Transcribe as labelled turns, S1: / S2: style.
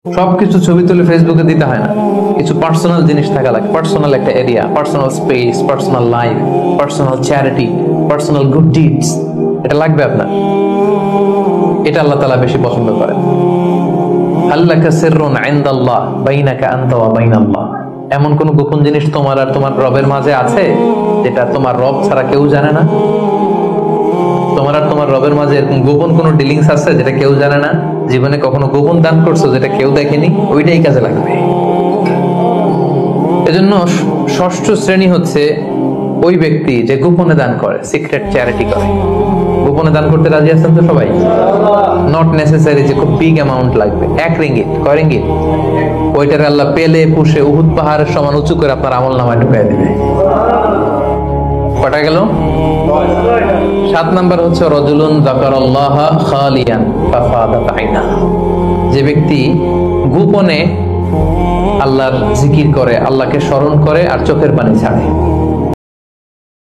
S1: সবকিছু ছবি তুলে ফেসবুকে দিতে হয় না, কিছু পার্সোনাল জিনিস থাকা লাগে, পার্সোনাল একটা area, personal space, personal life, personal charity, personal good deeds, এটা লাগবে আপনার। এটা আল্লাহ তাআলা বেশি পছন্দ করেন। আল্লাকা সিররুন ইনদাল্লাহ বাইনাকা আনতা ওয়া বাইনাল্লাহ, এমন কোন গোপন জিনিস তোমার আর তোমার রবের মাঝে আছে যেটা তোমার রব ছাড়া কেউ জানে না? তোমার আর তোমার রবের মাঝে এরকম গোপন কোন ডিলিংস আছে যেটা কেউ জানে না? জীবনে কখনো গোপন দান করছো যেটা কেউ দেখেনি? ওইটাই কাজে লাগবে। এজন্য ষষ্ঠ শ্রেণী হচ্ছে ওই ব্যক্তি যে গোপনে দান করে, সিক্রেট চ্যারিটি করে। গোপনে দান করতে রাজি আছেন তো সবাই? নট নেসেসারি যে খুব বিগ অ্যামাউন্ট লাগবে। 1 রিঙ্গিত, কয় রিঙ্গিত? ওইটার আল্লাহ পেলে পুষে উহুদ পাহাড়ের সমান উঁচু করে আপনার আমলনামায় ঢুকাই দিবে। কটা গেল? 7 নাম্বার হচ্ছে রাজুলুন যাকারাল্লাহ খালিয়ান ফাফাদাত আইনা, যে ব্যক্তি গোপনে আল্লাহর জিকির করে, আল্লাহকে স্মরণ করে আর চোখের পানি ছাড়ে।